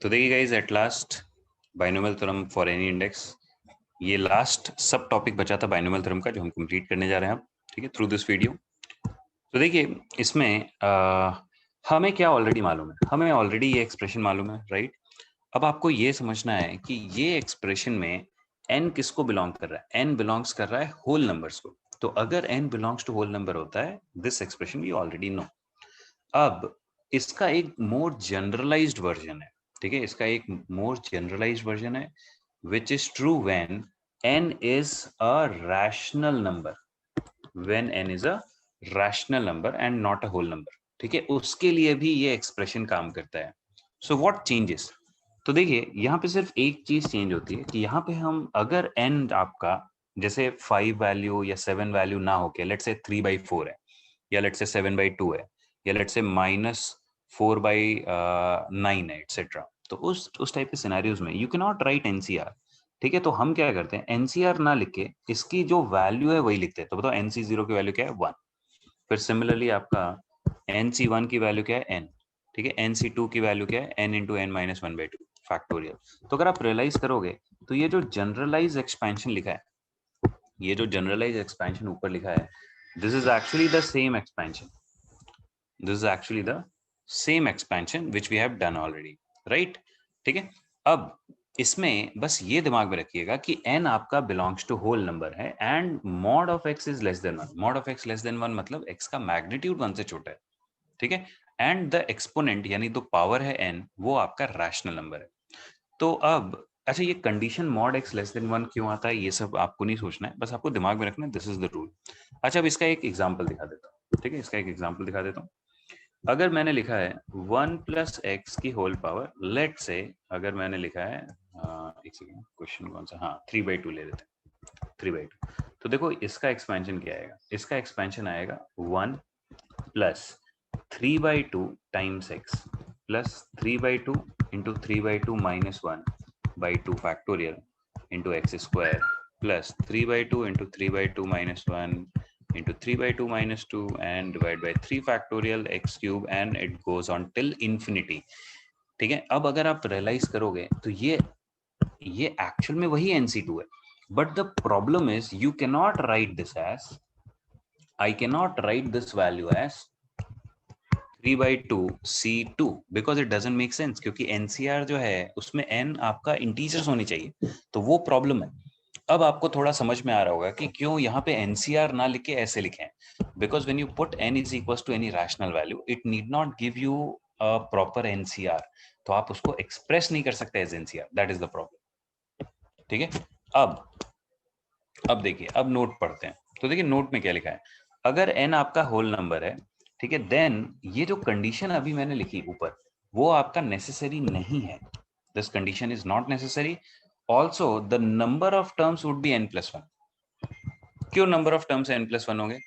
तो देखिए guys, at last binomial theorem for any index, ये लास्ट सब टॉपिक बचा था बाइनोमियल थ्योरम का, जो हम कंप्लीट करने जा रहे हैं अब, ठीक है, थ्रू दिस वीडियो। तो देखिए इसमें हमें क्या ऑलरेडी मालूम है, हमें ऑलरेडी ये एक्सप्रेशन मालूम है, राइट। अब आपको ये समझना है कि ये एक्सप्रेशन में n किसको बिलोंग कर रहा है। n बिलोंग्स कर रहा है होल नंबर्स को। तो अगर n belongs to whole number होता है, this expression we already know. अब इसका एक मोर जनरलाइज्ड वर्जन है, ठीक है, इसका एक मोर जनरलाइज्ड वर्जन है, which is true when n is a rational number, when n is a rational number and not a whole number, ठीक है, उसके लिए भी ये एक्सप्रेशन काम करता है। so what changes? तो देखिए यहाँ पे सिर्फ एक चीज चेंज होती है कि यहाँ पे हम अगर n आपका जैसे 5 वैल्यू या 7 वैल्यू ना होके लेट्स से 3/4 है, या लेट्स से 7/2 है, या लेट्स से -4/9 है, एक्सेट्रा। तो उस टाइप के सिनेरियोज में you can not right NCR, ठीक है। तो हम क्या करते हैं, एनसीआर ना लिख के इसकी जो वैल्यू है वही लिखते हैं। तो बताओ NC0 की वैल्यू क्या है, 1। फिर सिमिलरली आपका NC1 की वैल्यू क्या है, n, ठीक है। NC2 की वैल्यू क्या है, n into n minus 1/2 factorial. तो अगर आप रियलाइज करोगे तो ये जो जनरलाइज एक्सपेंशन लिखा है, ये जो जनरलाइज एक्सपेंशन ऊपर लिखा है, this is actually the same expansion, this is actually the same expansion which we have done already, right? ठीक है। अब इसमें बस ये दिमाग में रखिएगा कि n आपका बिलोंग्स टू होल नंबर है and mod of x is less than 1। Mod of x less than 1 मतलब x का मैग्नीट्यूड 1 से छोटा है, ठीक है। एंड द एक्सपोनेंट यानी तो पावर है n, वो आपका रैशनल नंबर है। तो अब अच्छा, ये condition mod x less than 1 क्यों आता है, ये सब आपको नहीं सोचना है, बस आपको दिमाग में रखना है, दिस इज द रूल। अच्छा, अब इसका एक एग्जाम्पल दिखा देता हूँ, ठीक है, इसका एक एग्जाम्पल दिखा देता हूँ। अगर मैंने लिखा है 1 + x की होल पावर, लेट से अगर मैंने लिखा है एक सेकेंड, क्वेश्चन कौन सा, हाँ 3/2 ले लेते हैं, 3/2। तो देखो इसका एक्सपेंशन क्या आएगा, इसका एक्सपेंशन आएगा 1 + 3/2 times x plus 3/2 into 3/2 minus 1/2 factorial into x square plus 3/2 into 3/2 minus 1 into 3/2 minus 2 and divide by 3 factorial x cube and it goes on till infinity, ठीक है। अब अगर आप रियलाइज करोगे तो ये एक्चुअल में वही NC2 है, but the problem is you can not write this as, I can not write this value as 3/2 C2 because it doesn't make sense, क्योंकि NCR जो है उसमें n आपका इंटीजर्स होनी चाहिए, तो वो प्रॉब्लम है। अब आपको थोड़ा समझ में आ रहा होगा कि क्यों यहाँ पे NCR ना लिखे ऐसे लिखे हैं, because when you put n is equal to any rational value it need not give you a proper NCR, तो आप उसको एक्सप्रेस नहीं कर सकते as NCR, that is the problem, ठीक है। अब देखिए, अब नोट पढ़ते हैं। तो देखिए नोट में क्या लिखा है, अगर n आपका होल नंबर है, ठीक है, देन ये जो कंडीशन अभी मैंने लिखी ऊपर वो आपका नेसेसरी नहीं है, this condition is not necessary. Also the number of terms would be n+1। क्यों नंबर ऑफ टर्म्स n+1 होंगे,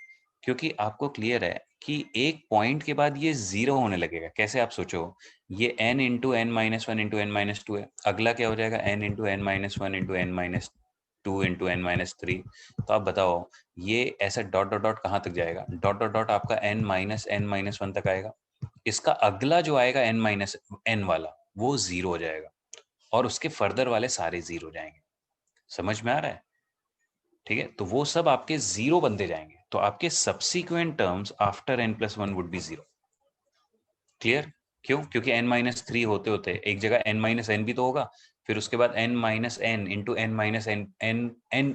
क्योंकि आपको क्लियर है कि एक पॉइंट के बाद ये जीरो होने लगेगा। कैसे, आप सोचो, ये n into n-1 into n-2 है, अगला क्या हो जाएगा, n into n-1 into n-2 into n-3। तो आप बताओ ये ऐसा डॉट डॉट डॉट कहाँ तक जाएगा, डॉट डॉट डॉट आपका n-1 तक आएगा। इसका अगला जो आएगा n-n वाला वो जीरो हो जाएगा और उसके फर्दर वाले सारे जीरो हो जाएंगे। समझ में आ रहा है, ठीक है। तो वो सब आपके जीरो बनते जाएंगे, तो आपके subsequent terms after n+1 would be zero. Clear, क्यों, क्योंकि n-3 होते होते एक जगह n-n भी तो होगा, फिर उसके बाद n-n इंटू n-n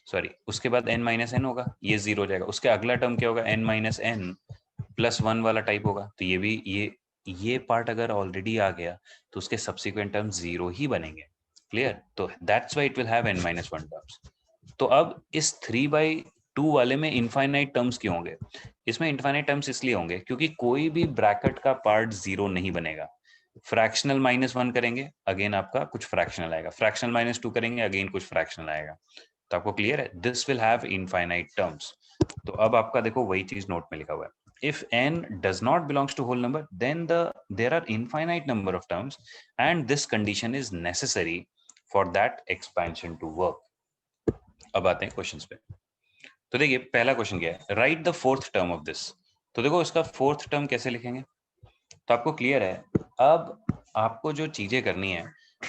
सॉरी, उसके बाद n-n होगा, ये जीरो हो जाएगा। उसके अगला टर्म क्या होगा, n-n+1 वाला टाइप होगा। तो ये भी ये पार्ट अगर ऑलरेडी आ गया तो उसके सब्सिक्वेंट टर्म जीरो ही बनेंगे। क्लियर, तो that's why it will have n-1 terms. तो अब इस 3/2 वाले में इनफाइनाइट टर्म्स क्यों होंगे, इसमें इनफाइनाइट टर्म्स इसलिए होंगे क्योंकि कोई भी ब्रैकेट का पार्ट जीरो नहीं बनेगा। फ्रैक्शनल -1 करेंगे अगेन आपका कुछ फ्रैक्शनल आएगा, फ्रैक्शनल -2 करेंगे अगेन कुछ फ्रैक्शनल आएगा। तो आपको क्लियर है, this will have infinite terms. तो अब आपका देखो वही चीज नोट में लिखा हुआ है, if n does not belongs to whole number then there are infinite number of terms and this condition is necessary for that expansion to work। अब आते हैं क्वेश्चंस पे। तो देखिए पहला क्वेश्चन क्या है, right the fourth term of this. तो देखो इसका फोर्थ टर्म कैसे लिखेंगे, तो आपको क्लियर है। अब आपको जो चीजें करनी है,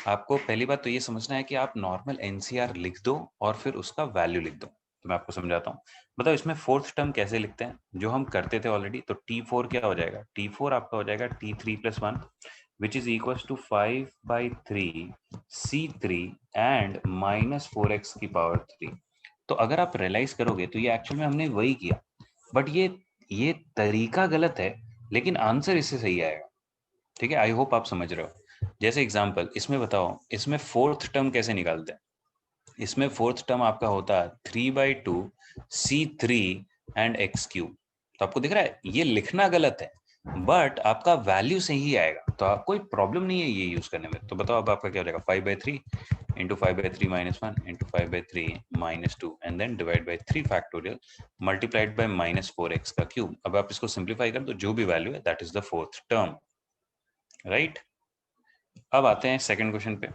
आपको पहली बात तो ये समझना है कि आप नॉर्मल एनसीआर लिख दो और फिर उसका वैल्यू लिख दो। तो मैं आपको समझाता हूँ। बताओ इसमें फोर्थ टर्म कैसे लिखते हैं, जो हम करते थे ऑलरेडी। तो T4 क्या हो जाएगा, T4 आपका हो जाएगा T3+1 which is equal to 5/3 C3 and -4x की पावर 3। तो अगर आप रियलाइज करोगे तो ये एक्चुअल में हमने वही किया, बट ये तरीका गलत है, लेकिन आंसर इससे सही आएगा। ठीक है, आई होप आप समझ रहे हो। जैसे एग्जांपल इसमें बताओ, इसमें फोर्थ टर्म कैसे निकालते हैं। इसमें फोर्थ टर्म आपका होता है 3/2 C3 एंड x3। तो आपको दिख रहा है ये लिखना गलत है, बट आपका वैल्यू सही आएगा, तो कोई प्रॉब्लम नहीं है ये यूज करने में। तो बताओ अब आपका क्या हो जाएगा, 5/3 into 5/3 -1 into 5/3 -2 and then divide by 3 factorial multiplied by -4x का क्यूब। अब आप इसको सिंप्लीफाई कर दो, जो भी वैल्यू है that is the fourth term, right. अब आते हैं सेकंड क्वेश्चन पे।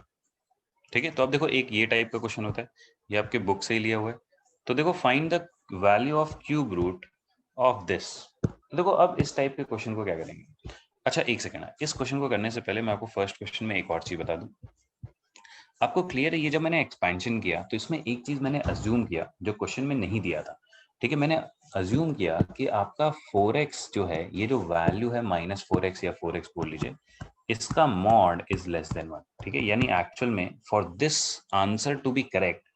ठीक है, तो अब देखो एक ये टाइप का क्वेश्चन होता है, ये आपके बुक से ही लिया हुआ है। तो देखो find the value of cube root of this. देखो अब इस टाइप के क्वेश्चन को क्या करेंगे। अच्छा एक सेकंड, इस क्वेश्चन को करने से पहले मैं आपको फर्स्ट क्वेश्चन में एक और चीज बता दूं। आपको क्लियर है, ये जब मैंने एक्सपेंशन किया तो इसमें एक चीज मैंने अज्यूम किया जो क्वेश्चन में नहीं दिया था। ठीक है, मैंने अज्यूम किया कि आपका 4x जो है, ये जो वैल्यू है -4x या 4x बोल लीजिए, इसका मॉड इज लेस देन 1। ठीक है, यानी एक्चुअल में for this answer to be correct,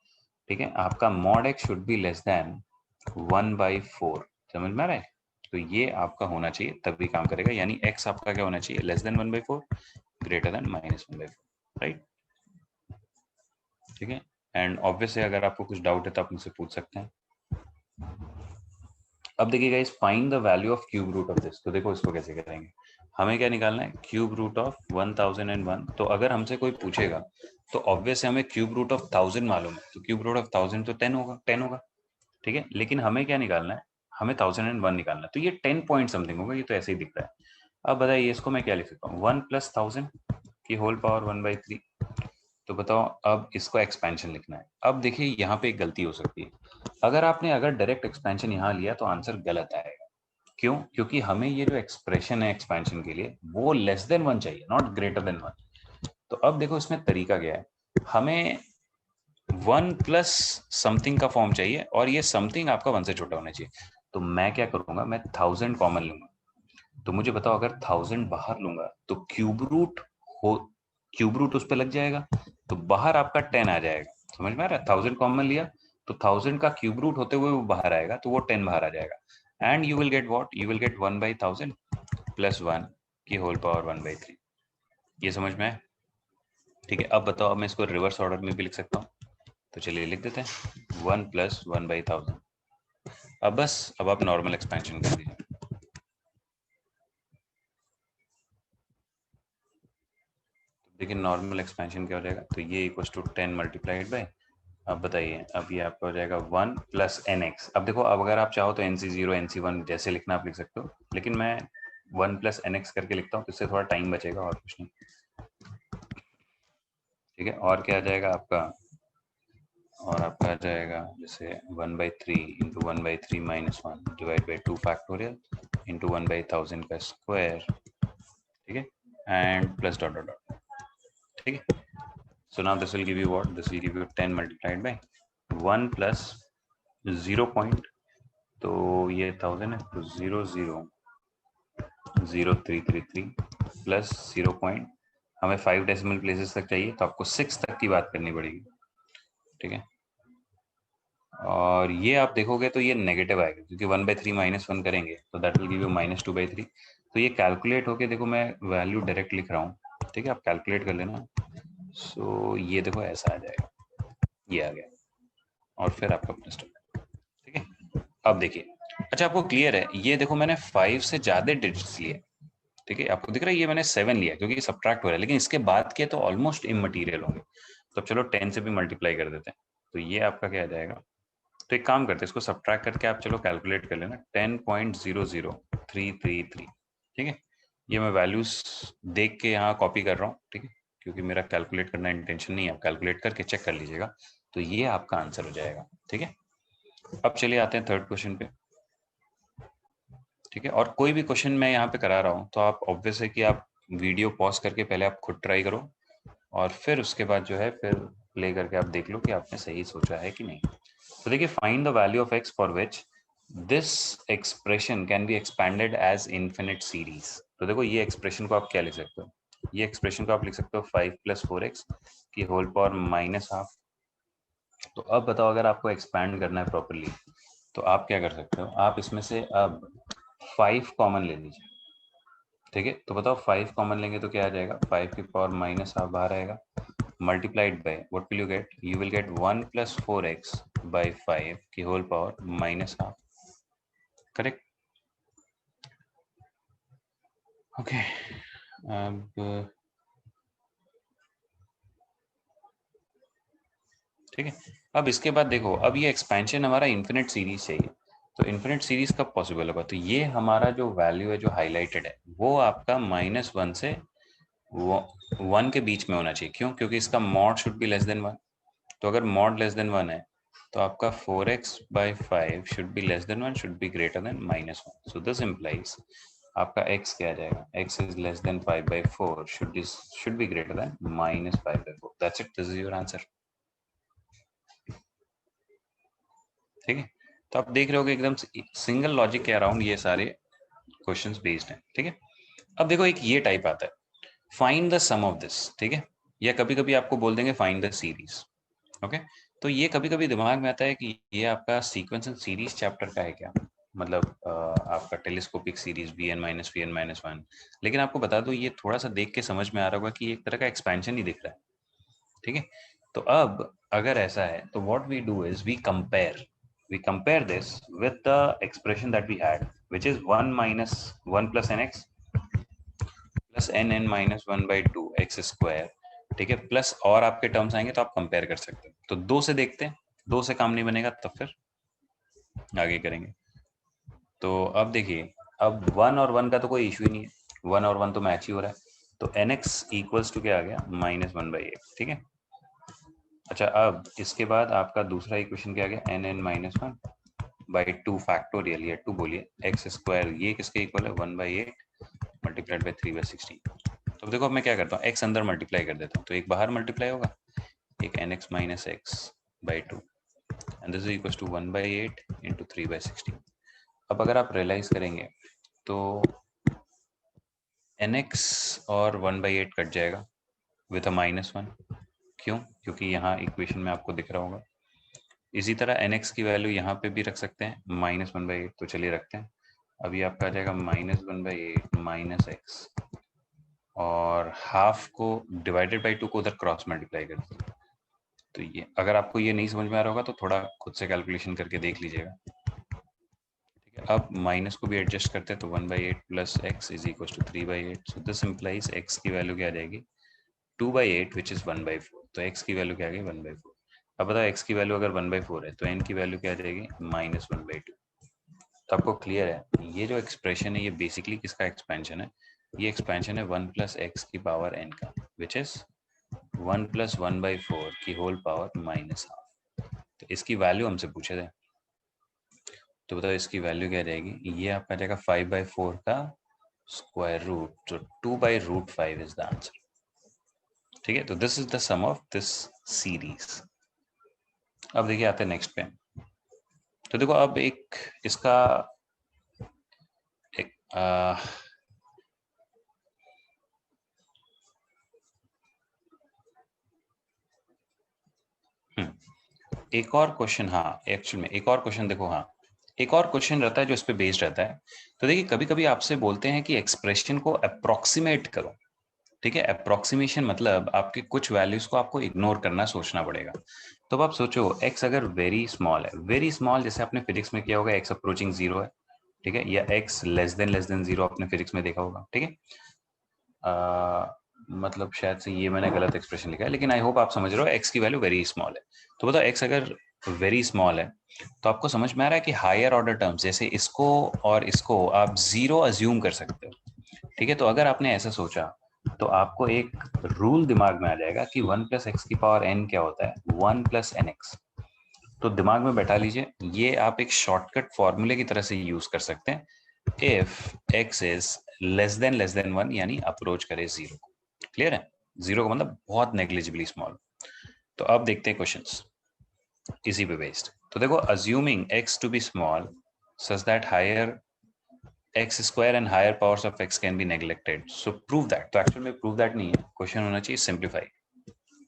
ठीक है, आपका mod x should be less than 1/4। समझ में आ रहा है। तो ये आपका होना चाहिए तभी काम करेगा, यानी x आपका क्या होना चाहिए, less than 1/4 greater than -1/4, right. ठीक है, एंड ऑब्वियस है अगर आपको कुछ डाउट है तो आप मुझसे पूछ सकते हैं। अब देखिए guys, find the value of cube root of this. तो देखो इसको कैसे करेंगे, हमें क्या निकालना है, क्यूब रूट ऑफ 1001। तो अगर हमसे कोई पूछेगा तो ऑब्वियस है हमें क्यूब रूट ऑफ 1000 मालूम है, तो क्यूब रूट ऑफ 1000 तो 10 होगा, 10 होगा। ठीक है, लेकिन हमें क्या निकालना है, हमें 1001 निकालना है। तो ये 10 पॉइंट समथिंग होगा, ये तो ऐसे ही दिख रहा है। अब बताइए इसको मैं क्या लिख सकता हूँ, 1 + 1000 की होल पावर 1/3। तो बताओ अब इसको एक्सपेंशन लिखना है। अब देखिए यहाँ पे एक गलती हो सकती है, अगर डायरेक्ट एक्सपेंशन यहाँ लिया तो आंसर गलत आएगा। क्यों, क्योंकि हमें ये जो एक्सप्रेशन है एक्सपेंशन के लिए वो लेस देन 1 चाहिए, नॉट ग्रेटर देन 1। तो अब देखो इसमें तरीका क्या है, हमें 1 प्लस समथिंग का फॉर्म चाहिए और ये समथिंग आपका 1 से छोटा होना चाहिए। तो मैं क्या करूंगा, मैं 1000 कॉमन लूंगा। तो मुझे बताओ अगर 1000 बाहर लूंगा तो क्यूब रूट उस पर लग जाएगा, तो बाहर आपका 10 आ जाएगा। समझ में आ रहा है, 1000 कॉमन लिया तो 1000 का क्यूब रूट होते हुए वो बाहर आएगा, तो वो 10 बाहर आ जाएगा। And you will get what, you will get 1/1000 + 1 की होल पावर 1/3। ये समझ में है। ठीक है, अब बताओ, अब मैं इसको रिवर्स ऑर्डर में भी लिख सकता हूँ। तो चलिए लिख देते हैं 1 + 1/1000। अब आप नॉर्मल एक्सपेंशन कर दीजिए। देखिए नॉर्मल एक्सपेंशन क्या हो जाएगा, तो ये इक्वल टू 10 मल्टीप्लाइड बाय, अब बताइए, अब ये आपका हो जाएगा 1 + nx। अब देखो, अब अगर आप चाहो तो nc0 nc1 जैसे लिखना आप लिख सकते हो, लेकिन मैं 1 + nx करके लिखता हूँ, तो इससे थोड़ा टाइम बचेगा और कुछ नहीं। ठीक है, और क्या आ जाएगा आपका, और आपका आ जाएगा जैसे 1/3 into 1/3 - 1 divide by 2 factorial into 1/1000 का स्क्वायर। ठीक है, and plus dot dot dot. ठीक है, so now this will give you what, this will give you 10 multiplied by 1 plus 0 point, तो ये 1000 है, तो 0.00333 प्लस 0 पॉइंट, हमें 5 डेसिमल प्लेसेस तक चाहिए, तो आपको 6 तक की बात करनी पड़ेगी। ठीक है, और ये आप देखोगे तो ये नेगेटिव आएगा, क्योंकि 1/3 -1 करेंगे तो दैट विल गिव यू -2/3। तो ये कैलकुलेट होके, देखो मैं वैल्यू डायरेक्ट लिख रहा हूँ, ठीक है, आप कैलकुलेट कर लेना। सो ये देखो ऐसा आ जाएगा, ये आ गया, और फिर आपका प्लस 2। ठीक है, अब देखिए, अच्छा आपको क्लियर है, ये देखो मैंने 5 से ज्यादा डिजिट्स लिए। ठीक है, आपको दिख रहा है ये मैंने 7 लिया क्योंकि सब्ट्रैक्ट हो रहा है, लेकिन इसके बाद के तो ऑलमोस्ट इमटेरियल होंगे। तो अब चलो 10 से भी मल्टीप्लाई कर देते हैं, तो ये आपका क्या आ जाएगा। तो एक काम करते हैं, इसको सब्ट्रैक्ट करके आप चलो कैलकुलेट कर लेना, 10.00333। ठीक है, ये मैं वैल्यूज देख के यहाँ कॉपी कर रहा हूँ। ठीक है, क्योंकि मेरा कैलकुलेट करना इंटेंशन नहीं है, आप कैलकुलेट करके चेक कर लीजिएगा। तो ये आपका आंसर हो जाएगा। ठीक है, अब चलिए आते हैं थर्ड क्वेश्चन पे। ठीक है। और कोई भी क्वेश्चन मैं यहाँ पे करा रहा हूँ तो आप ऑब्वियस है कि आप वीडियो पॉज करके पहले आप खुद ट्राई करो और फिर उसके बाद जो है फिर प्ले करके आप देख लो कि आपने सही सोचा है कि नहीं। तो देखिए, find the value of x for which this expression can be expanded as infinite series. तो देखो, ये एक्सप्रेशन को आप क्या लिख सकते हो, ये एक्सप्रेशन को आप लिख सकते हो 5 + 4x की होल पावर -12। तो अब बताओ, अगर आपको एक्सपैंड करना है प्रॉपरली तो आप क्या कर सकते हो, आप इसमें से अब 5 कॉमन ले लीजिए। ठीक है, तो बताओ 5 कॉमन लेंगे तो क्या आ जाएगा, 5 की पावर -12 बाहर आएगा, multiplied by what will you get, you will get 1 + 4x by 5 की होल पावर -12। करेक्ट। ओके, अब ठीक है। अब इसके बाद देखो, अब ये एक्सपेंशन हमारा इन्फिनिट सीरीज चाहिए। तो इन्फिनिट सीरीज कब पॉसिबल होगा, तो ये हमारा जो वैल्यू है जो हाईलाइटेड है वो आपका -1 से 1 के बीच में होना चाहिए। क्यों, क्योंकि इसका mod should be less then 1। तो अगर मॉड लेस देन 1 है तो आपका 4x/5 should be less then 1, should be greater than -1। So this implies आपका x क्या आ जाएगा, x is less than 5/4 should be greater than -5/4। That's it, this is your answer. ठीक है, तो आप देख रहे हो कि एकदम सिंगल लॉजिक के अराउंड ये सारे क्वेश्चंस बेस्ड हैं। ठीक है, अब देखो एक ये टाइप आता है, find the sum of this. ठीक है, या कभी कभी आपको बोल देंगे फाइंड द सीरीज। ओके, तो ये कभी कभी दिमाग में आता है कि ये आपका सीक्वेंस एंड सीरीज चैप्टर का है क्या, मतलब आपका टेलीस्कोपिक सीरीज Vn-Vn-1। लेकिन आपको बता दो, ये थोड़ा सा देख के समझ में आ रहा होगा कि एक तरह का एक्सपेंशन ही दिख रहा है। ठीक है, तो अब अगर ऐसा है तो what we do is we compare this with the expression that we had, which is 1 minus 1 plus nx plus nn minus 1/2 x square। ठीक है, प्लस और आपके टर्म्स आएंगे तो आप कंपेयर कर सकते हो। तो 2 से देखते हैं, 2 से काम नहीं बनेगा तो फिर आगे करेंगे। तो अब देखिए, अब 1 और 1 का तो कोई इशू ही नहीं है, 1 और 1 तो मैच ही हो रहा है। तो nx इक्वल्स टू क्या आ गया, -1/8। ठीक है, अच्छा, अब इसके बाद आपका दूसरा इक्वेशन क्या आ गया, nn-1/2 फैक्टोरियल, या 2 बोलिए एक्स स्क्वायर, ये किसके इक्वल है, 1/8 मल्टीप्लाइड बाई 3/16। तो देखो अब मैं क्या करता हूँ, x अंदर मल्टीप्लाई कर देता हूँ तो एक बाहर मल्टीप्लाई होगा, एक nx-x/2 and this is equal to 1/8 into 3/16। अब अगर आप रियलाइज करेंगे तो nx और 1/8 कट जाएगा विथ अ -1। क्यों, क्योंकि यहाँ इक्वेशन में आपको दिख रहा होगा। इसी तरह nx की वैल्यू यहाँ पे भी रख सकते हैं, -1/8। तो चलिए रखते हैं, अभी आपका आ जाएगा -1/8 माइनस एक्स, और हाफ को डिवाइडेड बाई 2 को उधर क्रॉस मल्टीप्लाई कर दीजिए। तो ये अगर आपको ये नहीं समझ में आ रहा होगा तो थोड़ा खुद से कैलकुलेशन करके देख लीजिएगा। ठीक है, अब माइनस को भी एडजस्ट करते हैं तो 1/8 plus x is equal to 3/8। So this implies x की वैल्यू क्या आ जाएगी, 2/8 विच इज 1/4। तो एक्स की वैल्यू क्या आ गई, 1/4। अब बताओ एक्स की वैल्यू अगर 1/4 है तो एन की वैल्यू क्या आ जाएगी, -1/2। तो आपको क्लियर है, ये जो एक्सप्रेशन है ये बेसिकली किसका एक्सपेंशन है, ये एक्सपेंशन है 1 + x की पावर n का, विच इज 1 + 1/4 की होल पावर -12। तो इसकी वैल्यू हमसे पूछे थे, तो बताओ इसकी वैल्यू क्या रहेगी, ये आपका जाएगा 5/4 का स्क्वायर रूट, तो 2/√5 इज द आंसर। ठीक है, तो this is the sum of this series. अब देखिए आते हैं नेक्स्ट पे। तो देखो अब एक इसका एक एक और क्वेश्चन, हाँ एक्चुअल में एक और क्वेश्चन देखो, हाँ एक और क्वेश्चन रहता है जो इस पे बेस्ड रहता है। तो देखिए कभी कभी आपसे बोलते हैं कि एक्सप्रेशन को अप्रोक्सीमेट करो। ठीक है, अप्रोक्सीमेशन मतलब आपके कुछ वैल्यूज को आपको इग्नोर करना, सोचना पड़ेगा। तो अब आप सोचो x अगर वेरी स्मॉल है, वेरी स्मॉल जैसे आपने फिजिक्स में किया होगा, x अप्रोचिंग 0 है। ठीक है, या x लेस देन 0 आपने फिजिक्स में देखा होगा। ठीक है, मतलब शायद से ये मैंने गलत एक्सप्रेशन लिखा है, लेकिन आई होप आप समझ रहे हो, x की वैल्यू वेरी स्मॉल है। तो बताओ x अगर वेरी स्मॉल है तो आपको समझ में आ रहा है कि हायर ऑर्डर टर्म्स जैसे इसको और इसको आप 0 अज्यूम कर सकते हो। ठीक है, तो अगर आपने ऐसा सोचा तो आपको एक रूल दिमाग में आ जाएगा कि 1 + x की पावर n क्या होता है, 1 + nx। तो दिमाग में बैठा लीजिए, ये आप एक शॉर्टकट फॉर्मूले की तरह से यूज कर सकते हैं। If x is less than 1 यानी अप्रोच करे 0 को। क्लियर है? 0 का मतलब बहुत नेग्लिजिबली स्मॉल। तो अब देखते हैं क्वेश्चंस इसी पे बेस्ड। तो देखो, assuming x to be small such that higher x square and higher powers of x can be neglected, so prove that. तो एक्चुअल में प्रूव दैट नहीं है, क्वेश्चन होना चाहिए सिंप्लीफाई।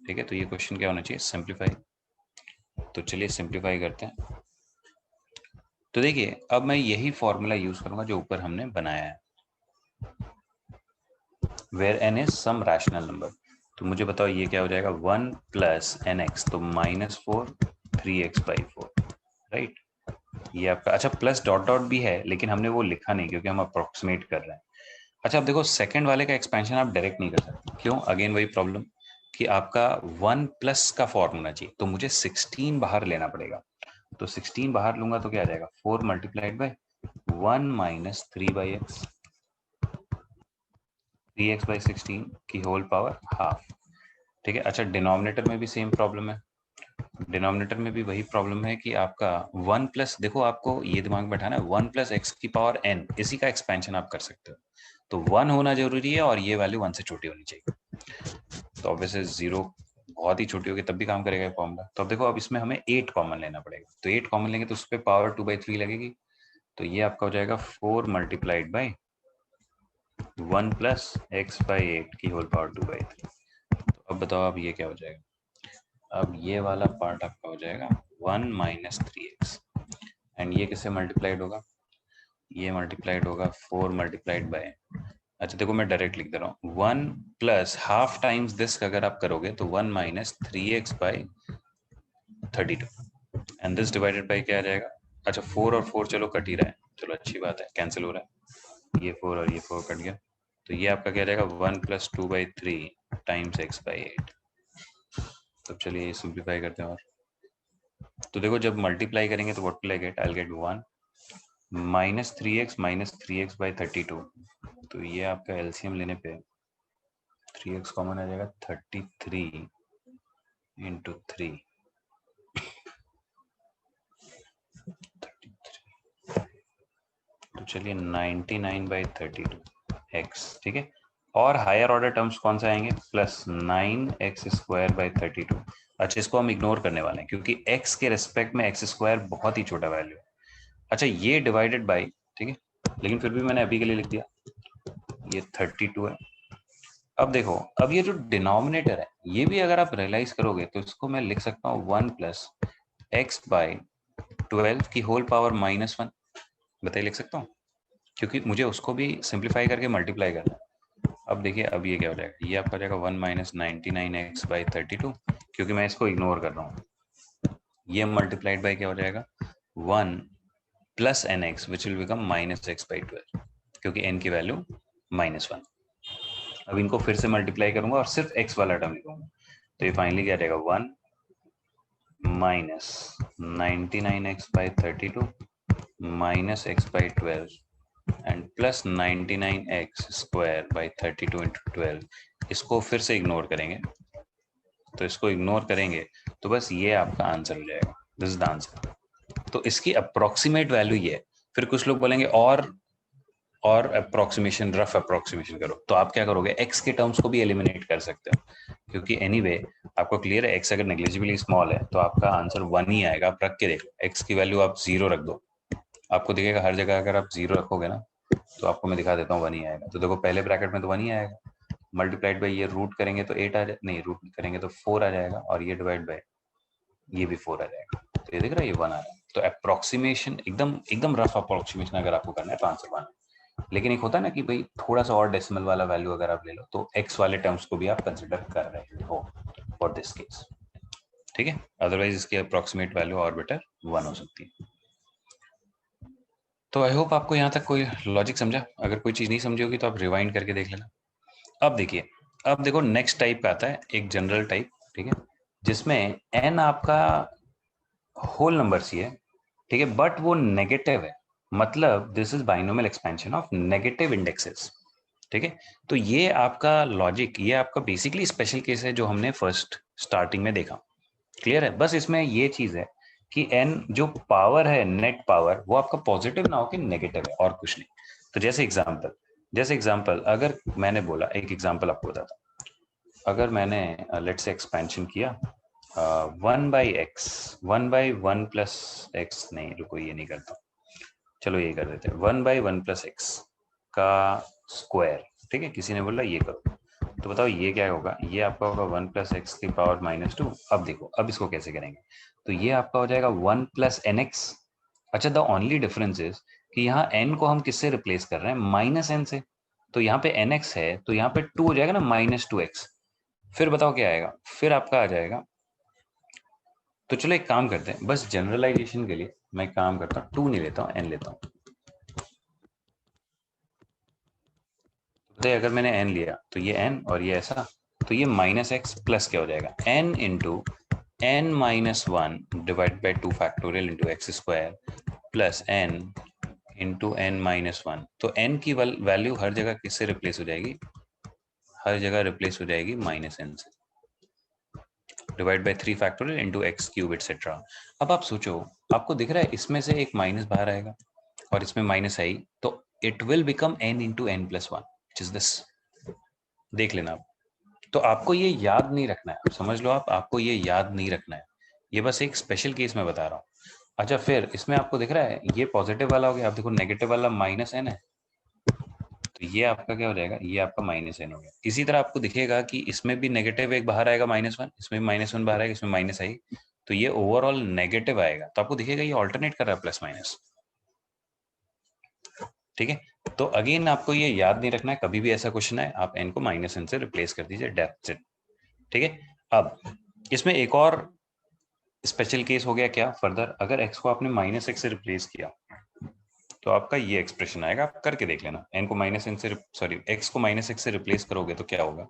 ठीक है, तो ये क्वेश्चन क्या होना चाहिए? सिंप्लीफाई। तो चलिए सिंप्लीफाई करते हैं। तो देखिए, अब मैं यही फॉर्मूला यूज करूंगा जो ऊपर हमने बनाया है, where n is some rational number. तो मुझे बताओ ये क्या हो जाएगा? 1 प्लस nx, तो -4 3x/4, राइट? ये आपका, अच्छा प्लस डॉट डॉट भी है लेकिन हमने वो लिखा नहीं क्योंकि हम अप्रोक्सीमेट कर रहे हैं। अच्छा, अब देखो सेकंड वाले का एक्सपेंशन आप डायरेक्ट नहीं कर सकते। क्यों? अगेन वही प्रॉब्लम कि आपका 1 प्लस का फॉर्म होना चाहिए, तो मुझे 16 बाहर लेना पड़ेगा। तो 16 बाहर लूंगा तो क्या आ जाएगा? 4 multiplied by 1 minus 3/x, 3x/16 की होल पावर हाफ। ठीक है। अच्छा, डिनोमिनेटर में भी सेम प्रॉब्लम है। डिनोमिनेटर में भी वही प्रॉब्लम है कि आपका 1 प्लस, देखो आपको ये दिमाग में बैठाना है, 1 प्लस एक्स की पावर n, इसी का एक्सपेंशन आप कर सकते हो। तो 1 होना जरूरी है और ये वैल्यू 1 से छोटी होनी चाहिए। तो ऑब्वियसली 0 बहुत ही छोटी होगी तब भी काम करेगा फॉर्मूला। तो अब देखो, अब इसमें हमें 8 कॉमन लेना पड़ेगा। तो 8 कॉमन लेंगे तो उस पर पावर 2/3 लगेगी। तो ये आपका हो जाएगा 4 मल्टीप्लाइड बाई 1 प्लस x/8 की होल पावर 2/3। तो अब बताओ, अब ये क्या हो जाएगा? अब ये वाला पार्ट आपका हो जाएगा 1 माइनस 3x, एंड ये किससे मल्टीप्लाइड होगा? ये मल्टीप्लाइड होगा 4 मल्टीप्लाइड बाय, अच्छा देखो मैं डायरेक्ट लिख दे रहा हूँ, 1 प्लस हाफ टाइम्स दिस अगर आप करोगे तो 1 minus 3x/32, and this divided by क्या आ जाएगा? अच्छा 4 और 4 चलो कट ही रहा है, चलो अच्छी बात है, कैंसिल हो रहा है, ये 4 और ये 4 कट गया। तो ये आपका क्या जाएगा? 1 प्लस 2/3 टाइम्स x/8। तो चलिए सिंप्लीफाई करते हैं। और तो देखो, जब मल्टीप्लाई करेंगे तो what will I get? I will get 1 minus 3x/32। तो ये आपका एलसीएम लेने पे 3x कॉमन आ जाएगा, 33 इंटू 3, 33। तो चलिए 99/32x। ठीक है। और हायर ऑर्डर टर्म्स कौन सा आएंगे? Plus 9x²/32। अच्छा, इसको हम इग्नोर करने वाले हैं क्योंकि x के रेस्पेक्ट में x² बहुत ही छोटा वैल्यू है। अच्छा, ये डिवाइडेड बाई, ठीक है, लेकिन फिर भी मैंने अभी के लिए लिख दिया, ये 32 है। अब देखो, अब ये जो डिनोमिनेटर है ये भी अगर आप रियलाइज करोगे तो इसको मैं लिख सकता हूँ 1 प्लस x/12 की होल पावर -1। बताइए, लिख सकता हूँ? क्योंकि मुझे उसको भी सिंप्लीफाई करके मल्टीप्लाई करना है। अब देखिए, अब ये क्या हो जाएगा? ये आपका हो जाएगा 1 माइनस 99x/32, क्योंकि मैं इसको इग्नोर कर रहा हूँ। ये मल्टीप्लाइड बाई क्या हो जाएगा? 1 plus nx which will become -x/12, क्योंकि n की वैल्यू -1। अब इनको फिर से मल्टीप्लाई करूंगा और सिर्फ x वाला टर्म लिखूंगा, तो ये फाइनली क्या रहेगा? 1 minus 99x/32 minus x/12 and plus 99x²/32 into 12। इसको फिर से इग्नोर करेंगे, तो इसको इग्नोर करेंगे तो बस ये आपका आंसर हो जाएगा। This is the answer. तो इसकी अप्रोक्सीमेट वैल्यू ये है। फिर कुछ लोग बोलेंगे और अप्रोक्सीमेशन, रफ अप्रोक्सीमेशन करो, तो आप क्या करोगे? एक्स के टर्म्स को भी एलिमिनेट कर सकते हो, क्योंकि एनीवे आपको क्लियर है एक्स अगर नेग्लिजिबली स्मॉल है तो आपका आंसर 1 ही आएगा। आप रख के देखो, एक्स की वैल्यू आप 0 रख दो, आपको दिखेगा हर जगह अगर आप 0 रखोगे ना, तो आपको मैं दिखा देता हूँ 1 ही आएगा। तो देखो, पहले ब्रैकेट में तो 1 ही आएगा, मल्टीप्लाइड बाई ये रूट करेंगे तो 8 आ जाए, नहीं रूट करेंगे तो 4 आ जाएगा, और ये डिवाइड बाई ये भी 4 आ जाएगा। तो ये दिख रहा है, ये 1 आ रहा है। तो अप्रोक्सीमेशन एकदम एकदम रफ अप्रोक्सीमेशन अगर आपको करना है तो आंसर 1 है। लेकिन एक होता है ना कि भाई थोड़ा सा और डेसिमल वाला वैल्यू अगर आप ले लो तो एक्स वाले टर्म्स को भी आप कंसिडर कर रहे हो फॉर दिस केस। ठीक है, अदरवाइज इसकी अप्रोक्सीमेट वैल्यू और बेटर 1 हो सकती है। तो आई होप आपको यहाँ तक कोई लॉजिक समझा। अगर कोई चीज नहीं समझी होगी तो आप रिवाइंड करके देख लेना। अब देखिए, अब देखो नेक्स्ट टाइप का आता है, एक जनरल टाइप, ठीक है, जिसमें एन आपका होल नंबर सी है, ठीक है, बट वो नेगेटिव है, मतलब this is binomial expansion of negative indexes. ठीक है, तो ये आपका लॉजिक, ये आपका बेसिकली स्पेशल केस है जो हमने फर्स्ट स्टार्टिंग में देखा। क्लियर है? बस इसमें ये चीज है कि एन जो पावर है, नेट पावर, वो आपका पॉजिटिव ना हो कि नेगेटिव है, और कुछ नहीं। तो जैसे एग्जाम्पल अगर मैंने बोला, एक एग्जाम्पल आपको बताता हूँ, अगर मैंने लेट्स से एक्सपेंशन किया 1/x 1/1 + x, नहीं रुको ये नहीं करता, चलो ये कर देते हैं 1/1 + x का स्क्वायर। ठीक है, किसी ने बोला ये करो, तो बताओ ये क्या होगा, ये आपका होगा 1 + x⁻²। अब देखो अब इसको कैसे करेंगे, तो ये आपका हो जाएगा 1 + nx। अच्छा, द ओनली डिफरेंस इज कि यहाँ n को हम किससे रिप्लेस कर रहे हैं, -n से, तो यहाँ पे nx है तो यहाँ पे 2 हो जाएगा ना, -2x। फिर बताओ क्या आएगा, फिर आपका आ जाएगा, तो चलो एक काम करते हैं, बस जनरलाइजेशन के लिए मैं काम करता हूँ, 2 नहीं लेता हूँ, n लेता हूँ। तो अगर मैंने n लिया तो ये n और ये ऐसा, तो ये -x प्लस क्या हो जाएगा, n into n-1/2 plus n into n-1। तो n की वैल्यू हर जगह किससे रिप्लेस हो जाएगी, हर जगह रिप्लेस हो जाएगी -n से, /3 इंटू x³ एटसेट्रा। अब आप सोचो, आपको दिख रहा है इसमें से एक माइनस बाहर आएगा और इसमें माइनस आई, तो it will become n into n+1 which is this. देख लेना आप, तो आपको ये याद नहीं रखना है, समझ लो आप, आपको ये याद नहीं रखना है, ये बस एक स्पेशल केस में बता रहा हूँ। अच्छा, फिर इसमें आपको दिख रहा है ये पॉजिटिव वाला हो गया, आप देखो नेगेटिव वाला -n है, तो ये आपका क्या हो जाएगा, ये आपका -n हो गया। इसी तरह आपको दिखेगा कि इसमें भी नेगेटिव एक बाहर आएगा -1, इसमें भी -1 बाहर आएगा, इसमें माइनस आई, तो ये ओवरऑल नेगेटिव आएगा, तो आपको दिखेगा ये ऑल्टरनेट कर रहा है प्लस माइनस। ठीक है, तो अगेन आपको ये याद नहीं रखना है, कभी भी ऐसा क्वेश्चन है आप n को -n से रिप्लेस कर दीजिए, दैट्स इट। ठीक है, अब इसमें एक और स्पेशल केस हो गया क्या फर्दर, अगर x को आपने -x से रिप्लेस किया तो आपका ये एक्सप्रेशन आएगा, आप करके देख लेना, n को -n से सॉरी x को -x से रिप्लेस करोगे तो क्या होगा,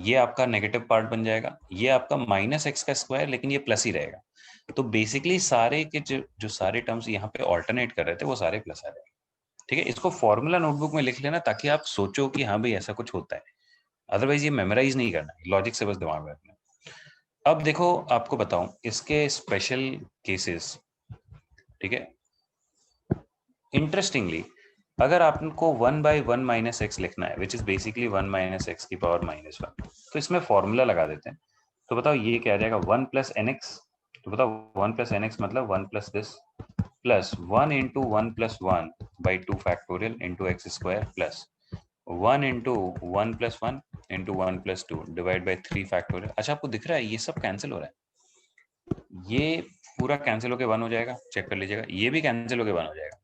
ये आपका नेगेटिव पार्ट बन जाएगा, ये आपका -x का स्क्वायर, लेकिन ये प्लस ही रहेगा। तो बेसिकली सारे के जो सारे टर्म्स यहाँ पे ऑल्टरनेट कर रहे थे वो सारे प्लस आ रहे हैं। ठीक है, इसको फॉर्मूला नोटबुक में लिख लेना ताकि आप सोचो कि हाँ भाई ऐसा कुछ होता है, अदरवाइज ये मेमोराइज नहीं करना, लॉजिक से बस दिमाग में रखना। अब देखो आपको बताऊं इसके स्पेशल केसेस। ठीक है, इंटरेस्टिंगली अगर आपको 1/1 - x लिखना है विच इज बेसिकली 1 - x⁻−1, तो इसमें फॉर्मूला लगा देते हैं, तो बताओ ये क्या आ जाएगा, 1 + nx, तो बताओ 1 + nx मतलब 1 + this plus 1 into 1 + 1/2 into x² plus 1 into 1 + 1 into 1 + 2 /3। अच्छा, आपको दिख रहा है ये सब कैंसिल हो रहा है, ये पूरा कैंसिल होके 1 हो जाएगा, चेक कर लीजिएगा, ये भी कैंसिल होके 1 हो जाएगा,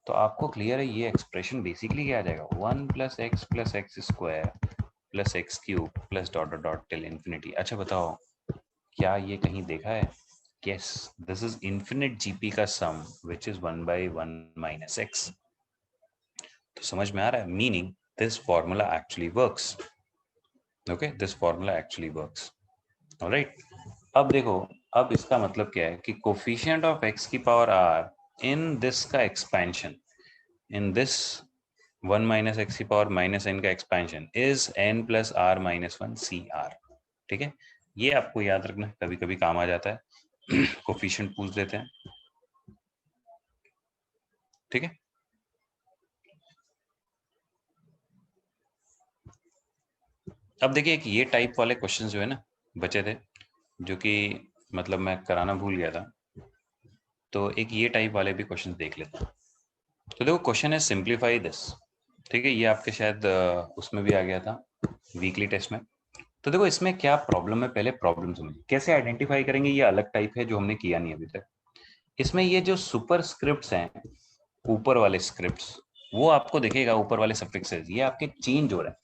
तो आपको क्लियर है ये एक्सप्रेशन बेसिकली क्या आ जाएगा, 1 + x + x² plus x³ plus dot dot dot till infinity. अच्छा बताओ क्या ये कहीं देखा है, yes this is infinite gp का sum which is 1/1 - x। तो समझ में आ रहा है, meaning this formula actually works, okay this formula actually works, alright। अब देखो, अब इसका मतलब क्या है कि कोफिशिएंट ऑफ x की पावर r इन दिस का एक्सपेंशन, इन दिस 1 - x की पावर -n का expansion is n + r-1 CR। ठीक है, ये आपको याद रखना, कभी कभी काम आ जाता है कोफिशिएंट पूछ लेते हैं। ठीक है, अब देखिए एक ये टाइप वाले क्वेश्चन जो है ना बचे थे, जो कि मतलब मैं कराना भूल गया था, तो एक ये टाइप वाले भी क्वेश्चन देख लेते हैं। तो देखो क्वेश्चन है सिंप्लीफाई दिस। ठीक है, ये आपके शायद उसमें भी आ गया था वीकली टेस्ट में। तो देखो इसमें क्या प्रॉब्लम है, पहले प्रॉब्लम समझिए, कैसे आइडेंटिफाई करेंगे, ये अलग टाइप है जो हमने किया नहीं अभी तक। इसमें ये जो सुपर स्क्रिप्ट्स हैं, ऊपर वाले स्क्रिप्ट्स, वो आपको दिखेगा, ऊपर वाले सफिक्सेस ये आपके चेंज हो रहे हैं।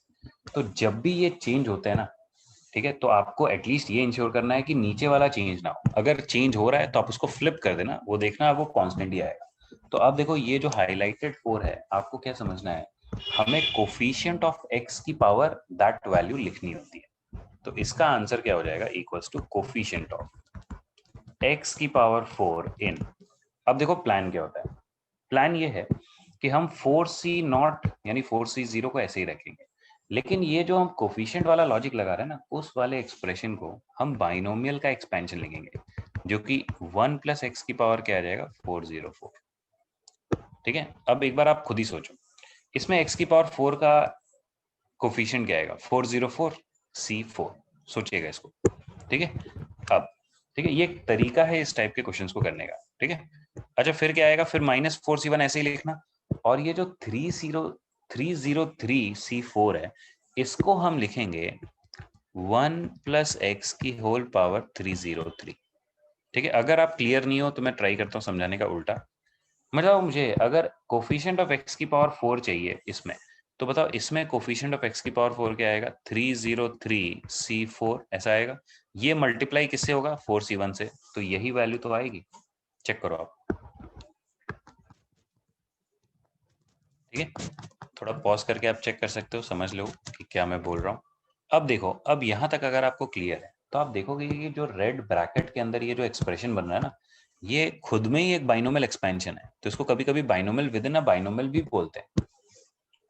तो जब भी ये चेंज होते हैं ना, ठीक है, तो आपको एटलीस्ट ये इंश्योर करना है कि नीचे वाला चेंज ना हो, अगर चेंज हो रहा है तो आप उसको फ्लिप कर देना, वो देखना वो कांस्टेंट ही आएगा। तो आप देखो ये जो हाईलाइटेड 4 है, आपको क्या समझना है, हमें कोफिशिएंट ऑफ x की पावर दैट वैल्यू लिखनी होती है। तो इसका आंसर क्या हो जाएगा, equals to coefficient of x की पावर 4 इन। अब देखो प्लान क्या होता है, प्लान ये है कि हम 4c0 यानी 4c0 को ऐसे ही रखेंगे, लेकिन ये जो हम कोफिशिएंट वाला लॉजिक लगा रहे हैं ना, उस वाले एक्सप्रेशन को हम बाइनोमियल का एक्सपेंशन लिखेंगे, जो कि 1 + x की पावर क्या आ जाएगा, 404। ठीक है, अब एक बार आप खुद ही सोचो, इसमें x की पावर 4 का कोफिशिएंट क्या आएगा 404 C4, सोचिएगा इसको, ठीक है। अब ठीक है, ये एक तरीका है इस टाइप के क्वेश्चंस को करने का, ठीक है। अच्छा फिर क्या आएगा, फिर -4C1 ऐसे ही लिखना, और ये जो 303C4 है इसको हम लिखेंगे 1 + x की होल पावर 303, ठीक है। अगर आप क्लियर नहीं हो तो मैं ट्राई करता हूँ समझाने का उल्टा। मतलब मुझे अगर कोफिशिएंट ऑफ x की पावर 4 चाहिए इसमें, तो बताओ इसमें कोफिशिएंट ऑफ x की पावर 4 क्या आएगा 303C4 ऐसा आएगा। ये मल्टीप्लाई किससे होगा 4C1 से, तो यही वैल्यू तो आएगी। चेक करो आप, ठीक है। थोड़ा पॉज करके आप चेक कर सकते हो, समझ लो कि क्या मैं बोल रहा हूँ। अब देखो, अब यहां तक अगर आपको क्लियर है तो आप देखोगे कि जो रेड ब्रैकेट के अंदर ये जो एक्सप्रेशन बन रहा है ना, ये खुद में ही एक बाइनोमियल एक्सपेंशन है, तो इसको कभी कभी binomial with in a binomial भी बोलते हैं।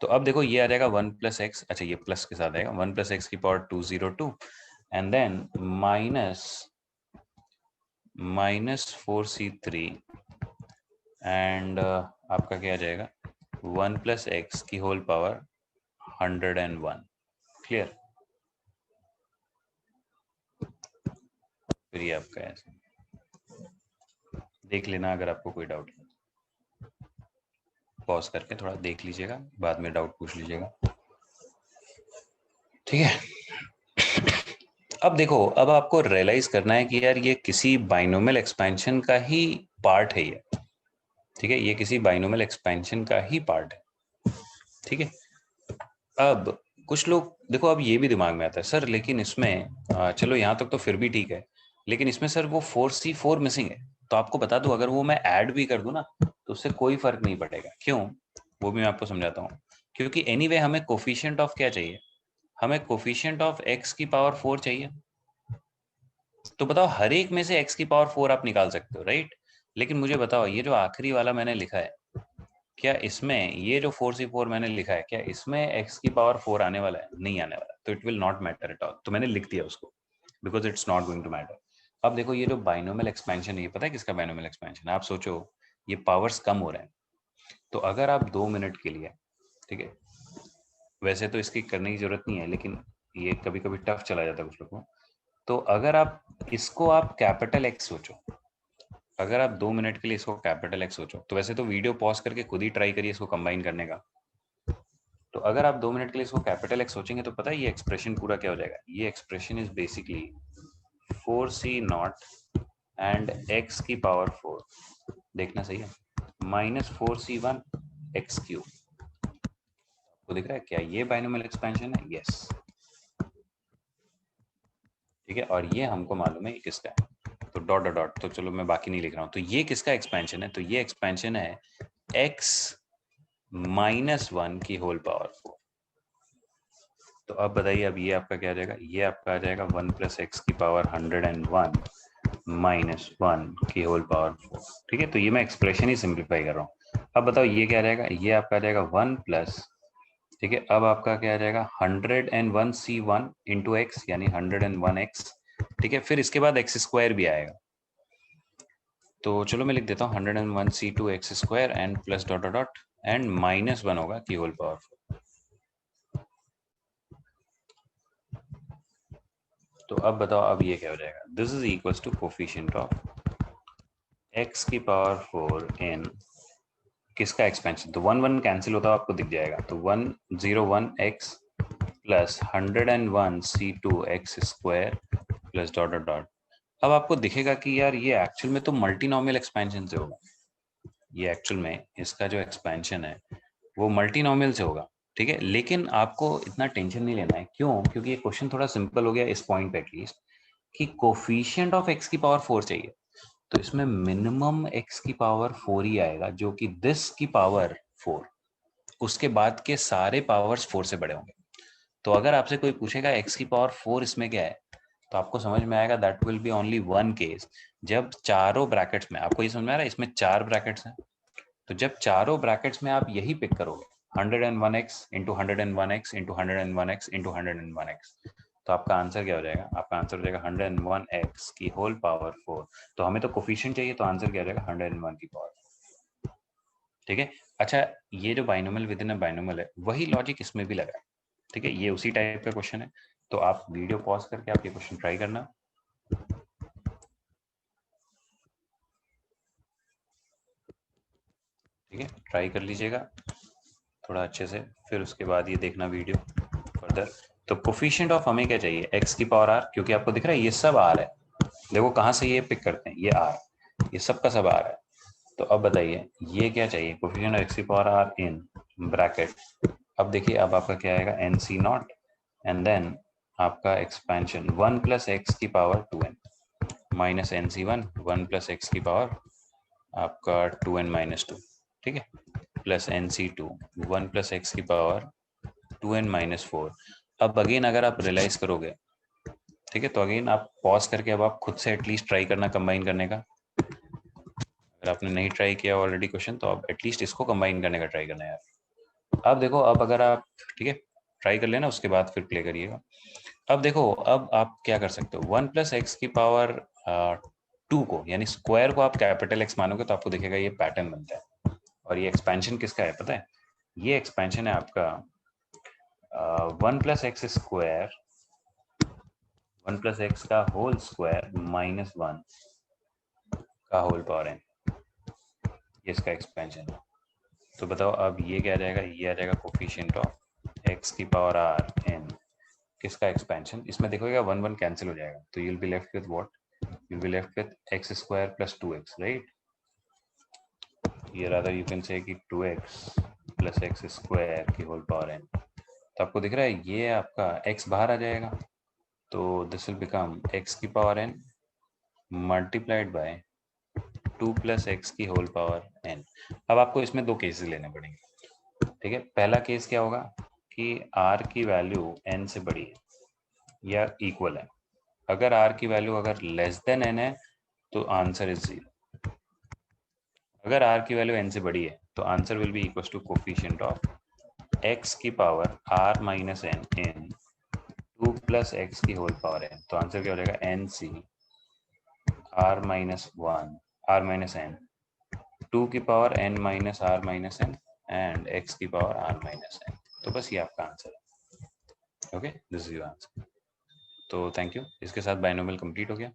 तो अब देखो ये आ जाएगा 1 + x, अच्छा ये प्लस के साथ आएगा 1 + x की power 202 and then -4C3 and आपका क्या आ जाएगा 1 + x की होल पावर 101। क्लियर, फिर ये आपका ऐसे देख लेना, अगर आपको कोई डाउट है पॉज करके थोड़ा देख लीजिएगा, बाद में डाउट पूछ लीजिएगा, ठीक है। अब देखो, अब आपको रियलाइज करना है कि यार ये किसी बाइनोमियल एक्सपेंशन का ही पार्ट है ये, ठीक है, ये किसी बाइनोमियल एक्सपेंशन का ही पार्ट है, ठीक है। अब कुछ लोग देखो, अब ये भी दिमाग में आता है सर लेकिन इसमें चलो यहाँ तक तो फिर भी ठीक है, लेकिन इसमें सर वो 4C4 मिसिंग है। तो आपको बता दूं, अगर वो मैं ऐड भी कर दूं ना तो उससे कोई फर्क नहीं पड़ेगा। क्यों, वो भी मैं आपको समझाता हूँ। क्योंकि एनीवे हमें कोफिशिएंट ऑफ क्या चाहिए, हमें कोफिशिएंट ऑफ x की पावर 4 चाहिए। तो बताओ हर एक में से x की पावर 4 आप निकाल सकते हो, राइट। लेकिन मुझे बताओ ये जो आखिरी वाला मैंने लिखा है, क्या इसमें ये जो 4C4 मैंने लिखा है, क्या इसमें x की पावर 4 आने वाला है? नहीं आने वाला, तो it will not matter at all. तो मैंने लिख दिया उसको, because it's not going to matter. अब देखो ये जो बाइनोमियल एक्सपेंशन है, ये पता है किसका बाइनोमियल एक्सपेंशन है? आप सोचो, ये पावर्स कम हो रहे हैं, तो अगर आप 2 मिनट के लिए, ठीक है, वैसे तो इसकी करने की जरूरत नहीं है लेकिन ये कभी कभी टफ चला जाता है कुछ लोगों को, तो अगर आप इसको आप कैपिटल एक्स सोचो, अगर आप 2 मिनट के लिए इसको कैपिटल एक्स सोचो, तो वैसे तो वीडियो पॉज करके खुद ही ट्राई करिए इसको कंबाइन करने का। तो अगर आप 2 मिनट के लिए इसको कैपिटल एक्स सोचेंगे तो पता है ये एक्सप्रेशन पूरा क्या हो जाएगा। ये expression is basically 4C0 and x की पावर 4, देखना सही है, -4C1 x3। तो दिख रहा है क्या ये बाइनोमियल एक्सपेंशन है? यस, ठीक है। और ये हमको मालूम है ये किसका है, तो डॉट डॉट डॉट, तो चलो मैं बाकी नहीं लिख रहा हूँ। तो ये किसका एक्सपेंशन है? तो ये एक्सपेंशन है x -1 की होल पावर 4। तो अब बताइए, अब ये आपका क्या आ जाएगा? ये आपका आ जाएगा 1 + x की पावर 101 -1 की होल पावर 4, ठीक है। तो ये मैं एक्सप्रेशन ही सिंप्लीफाई कर रहा हूँ। अब बताओ ये क्या आ जाएगा? ये आपका आ जाएगा 1 प्लस, ठीक है, अब आपका क्या आ जाएगा 101C1 इंटू एक्स, यानी 101x, ठीक है। फिर इसके बाद x² भी आएगा, तो चलो मैं लिख देता हूँ 101C2 x² and plus dot dot dot and -1 होगा की होल पावर 4। तो अब बताओ, अब ये क्या हो जाएगा? This is equals to coefficient of x की पावर 4 इन किसका एक्सपेंशन, तो 1 1 कैंसिल होता है आपको दिख जाएगा, तो 101x plus 101C2 x² plus dot dot dot. अब आपको दिखेगा कि यार ये एक्चुअल में तो मल्टीनोमियल एक्सपेंशन से होगा, ये एक्चुअल में इसका जो एक्सपेंशन है वो मल्टीनोमियल से होगा, ठीक है। लेकिन आपको इतना टेंशन नहीं लेना है, क्यों? क्योंकि ये क्वेश्चन थोड़ा सिंपल हो गया इस पॉइंट पे एटलीस्ट, कि कोफिशिएंट ऑफ x की पावर 4 चाहिए, तो इसमें मिनिमम x की पावर 4 ही आएगा, जो कि दिस की पावर 4, उसके बाद के सारे पावर्स 4 से बड़े होंगे। तो अगर आपसे कोई पूछेगा x की पावर 4 इसमें क्या है, तो आपको समझ में आएगा that will be only one case, जब चारों ब्रैकेट्स में, आपको ये समझ में आ रहा है इसमें 4 ब्रैकेट्स हैं, तो जब चारों ब्रैकेट्स में आप यही पिक करोगे 101x into 101x into 101x into 101x, तो आपका आंसर क्या हो जाएगा? आपका आंसर हो जाएगा 101x की होल पावर 4। तो हमें तो कोफिशिएंट चाहिए, तो आंसर क्या हो जाएगा 101 की पावर, ठीक है। अच्छा, ये जो binomial with in a binomial है, वही लॉजिक इसमें भी लगा है। ठीक है, ये उसी टाइप का क्वेश्चन है। तो आप वीडियो पॉज करके आप ये क्वेश्चन ट्राई करना। ठीक है, ट्राई कर लीजिएगा थोड़ा अच्छे से, फिर उसके बाद ये देखना वीडियो फर्दर। तो कोफिशिएंट ऑफ हमें क्या चाहिए, x की पावर r, क्योंकि आपको दिख रहा है ये सब r है। देखो कहाँ से ये पिक करते हैं, ये r, ये सब का सब r है। तो अब बताइए ये क्या चाहिए, कोफिशिएंट ऑफ x की पावर r इन ब्रैकेट। अब देखिए अब आपका क्या आएगा, nc नॉट, एंड देन आपका एक्सपेंशन 1 प्लस एक्स की power 2n minus nc1 1 plus x की पावर आपका 2n माइनस 2, ठीक है, प्लस nc2 1 प्लस एक्स की पावर 2n माइनस 4। अब अगेन अगर आप रियलाइज करोगे, ठीक है, तो अगेन आप पॉज करके अब आप खुद से एटलीस्ट ट्राई करना कंबाइन करने का। अगर आपने नहीं ट्राई किया ऑलरेडी क्वेश्चन, तो आप एटलीस्ट इसको कंबाइन करने का ट्राई करना यार। अब देखो, अब अगर आप, ठीक है, ट्राई कर लेना, उसके बाद फिर प्ले करिएगा। अब देखो, अब आप क्या कर सकते हो, 1 प्लस एक्स की पावर 2 को, यानी स्क्वायर को आप कैपिटल एक्स मानोगे तो आपको दिखेगा ये पैटर्न बनता है। और ये एक्सपेंशन किसका है पता है, ये एक्सपेंशन है आपका 1 plus x square, 1 plus x का होल स्क्वायर माइनस 1 का होल पावर n, ये इसका एक्सपेंशन है। तो बताओ अब ये क्या आ जाएगा, ये आ जाएगा कोफिशिएंट ऑफ x की पावर r n, किसका एक्सपेंशन। इसमें देखोगे 1 1 कैंसिल हो जाएगा, तो you will be left with what, you will be left with x square plus 2x, right. ये रादर यू कैन से कि 2x प्लस एक्स स्क्वायर की होल पावर n। तो आपको दिख रहा है ये आपका x बाहर आ जाएगा, तो दिस विल बिकम x की power n multiplied by 2 plus x की होल पावर n। अब आपको इसमें दो केसेस लेने पड़ेंगे, ठीक है। पहला केस क्या होगा कि r की वैल्यू n से बड़ी है या इक्वल है। अगर r की वैल्यू अगर लेस देन n है तो आंसर इज 0। अगर r की वैल्यू n से बड़ी है तो answer will be equal to coefficient of x की power r minus n in 2 plus x की होल पावर n। तो आंसर क्या हो जाएगा, n c r minus 1 r minus n 2 की power n minus r minus n and x की power r minus n। तो बस ये आपका आंसर है। Okay, this is your answer. तो थैंक यू, इसके साथ बाइनोमियल कंप्लीट हो गया।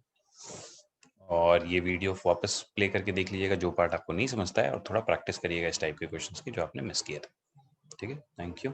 और ये वीडियो वापस प्ले करके देख लीजिएगा जो पार्ट आपको नहीं समझता है, और थोड़ा प्रैक्टिस करिएगा इस टाइप के क्वेश्चंस की जो आपने मिस किए थे। ठीक है, थैंक यू।